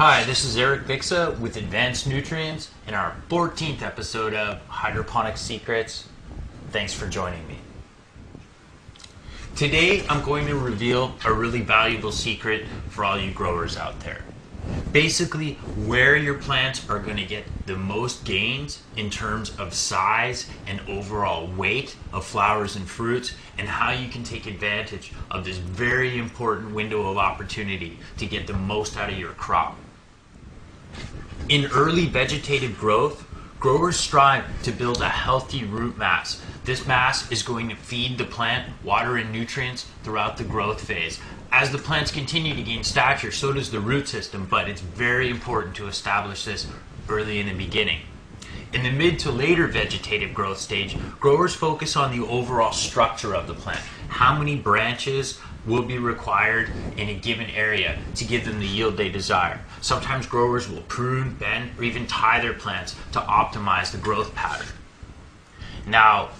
Hi, this is Eric Bixa with Advanced Nutrients in our 14th episode of Hydroponic Secrets. Thanks for joining me. Today I'm going to reveal a really valuable secret for all you growers out there. Basically, where your plants are going to get the most gains in terms of size and overall weight of flowers and fruits, and how you can take advantage of this very important window of opportunity to get the most out of your crop. In early vegetative growth, growers strive to build a healthy root mass. This mass is going to feed the plant water and nutrients throughout the growth phase. As the plants continue to gain stature, so does the root system, but it's very important to establish this early in the beginning. In the mid to later vegetative growth stage, growers focus on the overall structure of the plant. How many branches will be required in a given area to give them the yield they desire. Sometimes growers will prune, bend, or even tie their plants to optimize the growth pattern. Now,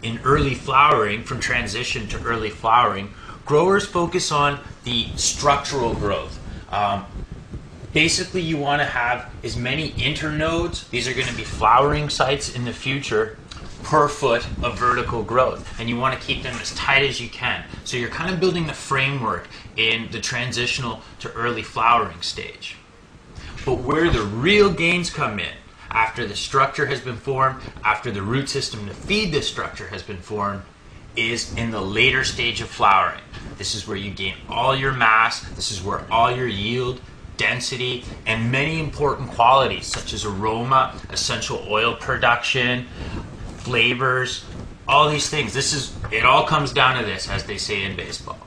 in early flowering, from transition to early flowering, growers focus on the structural growth. Basically, you want to have as many internodes, these are going to be flowering sites in the future, per foot of vertical growth, and you want to keep them as tight as you can. So you're kind of building the framework in the transitional to early flowering stage. But where the real gains come in, after the structure has been formed, after the root system to feed this structure has been formed, is in the later stage of flowering. This is where you gain all your mass, this is where all your yield, density, and many important qualities such as aroma, essential oil production, flavors, all these things. It all comes down to this, as they say in baseball.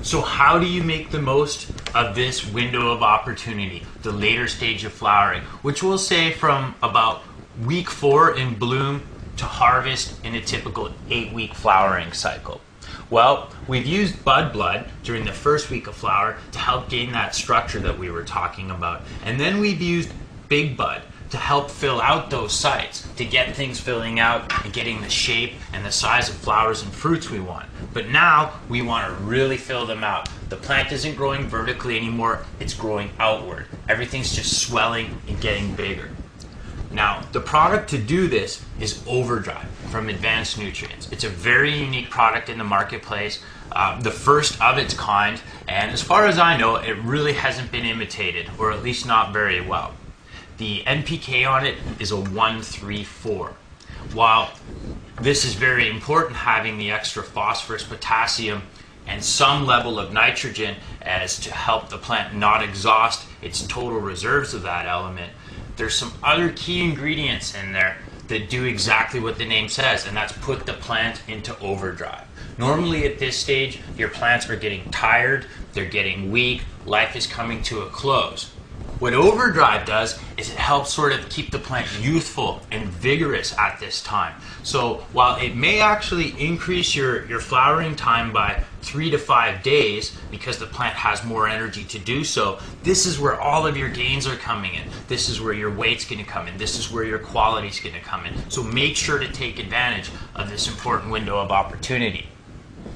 So how do you make the most of this window of opportunity, the later stage of flowering, which we'll say from about week 4 in bloom to harvest in a typical 8-week flowering cycle? Well, we've used bud blood during the first week of flower to help gain that structure that we were talking about. And then we've used big bud to help fill out those sites, to get things filling out and getting the shape and the size of flowers and fruits we want. But now we want to really fill them out. The plant isn't growing vertically anymore, it's growing outward. Everything's just swelling and getting bigger. Now, the product to do this is Overdrive from Advanced Nutrients. It's a very unique product in the marketplace, the first of its kind, and as far as I know, it really hasn't been imitated, or at least not very well. The NPK on it is a 1-3-4. While this is very important, having the extra phosphorus, potassium, and some level of nitrogen as to help the plant not exhaust its total reserves of that element, there's some other key ingredients in there that do exactly what the name says, and that's put the plant into overdrive. Normally at this stage, your plants are getting tired, they're getting weak, life is coming to a close. What Overdrive does is it helps sort of keep the plant youthful and vigorous at this time. So while it may actually increase your flowering time by 3 to 5 days because the plant has more energy to do so, this is where all of your gains are coming in. This is where your weight's going to come in. This is where your quality's going to come in. So make sure to take advantage of this important window of opportunity.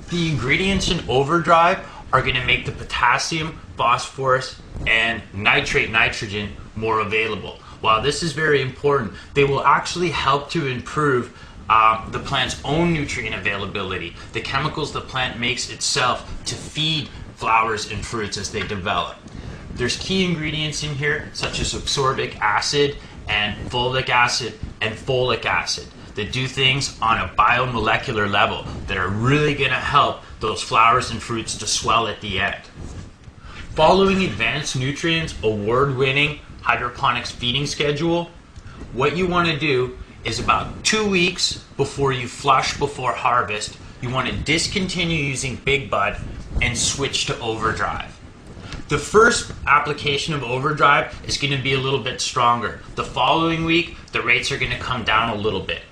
The ingredients in Overdrive are going to make the potassium, phosphorus, and nitrate nitrogen more available. While this is very important, they will actually help to improve the plant's own nutrient availability, the chemicals the plant makes itself to feed flowers and fruits as they develop. There's key ingredients in here such as ascorbic acid and fulvic acid and folic acid that do things on a biomolecular level that are really going to help those flowers and fruits to swell at the end. Following Advanced Nutrients' award-winning hydroponics feeding schedule, what you want to do is about 2 weeks before you flush before harvest, you want to discontinue using Big Bud and switch to Overdrive. The first application of Overdrive is going to be a little bit stronger. The following week, the rates are going to come down a little bit.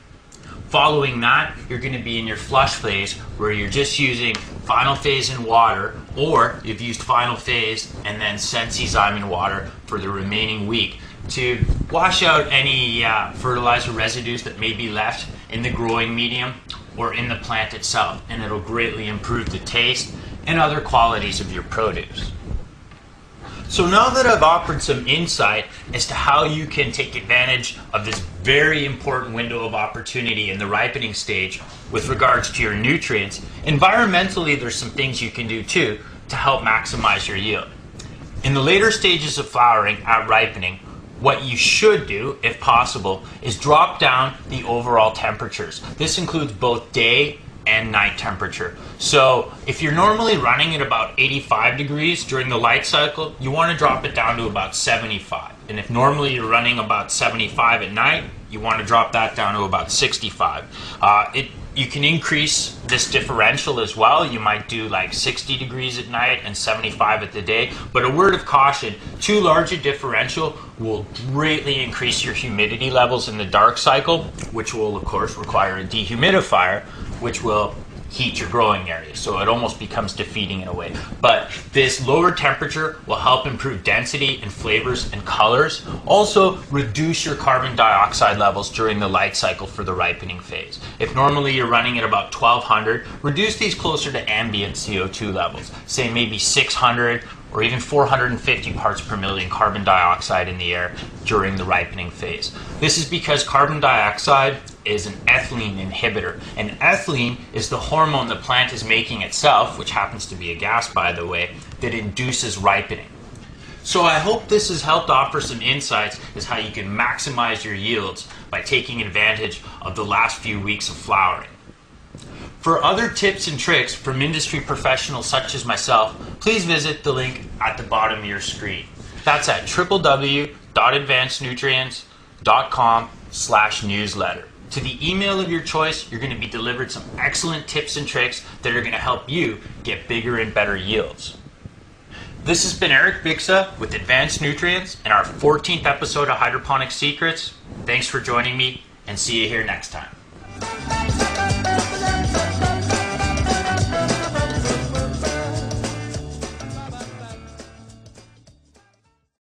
Following that, you're going to be in your flush phase where you're just using final phase in water, or you've used final phase and then Sensizyme in water for the remaining week to wash out any fertilizer residues that may be left in the growing medium or in the plant itself, and it'll greatly improve the taste and other qualities of your produce. So now that I've offered some insight as to how you can take advantage of this very important window of opportunity in the ripening stage with regards to your nutrients, environmentally there's some things you can do too to help maximize your yield. In the later stages of flowering at ripening, what you should do, if possible, is drop down the overall temperatures. This includes both day and night temperature. So if you're normally running at about 85 degrees during the light cycle, you want to drop it down to about 75. And if normally you're running about 75 at night, you want to drop that down to about 65. You can increase this differential as well. You might do like 60 degrees at night and 75 at the day. But a word of caution, too large a differential will greatly increase your humidity levels in the dark cycle, which will of course require a dehumidifier, which will heat your growing area. So it almost becomes defeating in a way. But this lower temperature will help improve density and flavors and colors. Also reduce your carbon dioxide levels during the light cycle for the ripening phase. If normally you're running at about 1200, reduce these closer to ambient CO2 levels. Say maybe 600 or even 450 parts per million carbon dioxide in the air during the ripening phase. This is because carbon dioxide is an ethylene inhibitor, and ethylene is the hormone the plant is making itself, which happens to be a gas by the way, that induces ripening. So I hope this has helped offer some insights as how you can maximize your yields by taking advantage of the last few weeks of flowering. For other tips and tricks from industry professionals such as myself, please visit the link at the bottom of your screen. That's at www.advancednutrients.com/newsletter. To the email of your choice, you're going to be delivered some excellent tips and tricks that are going to help you get bigger and better yields. This has been Eric Bixa with Advanced Nutrients and our 14th episode of Hydroponic Secrets. Thanks for joining me, and see you here next time.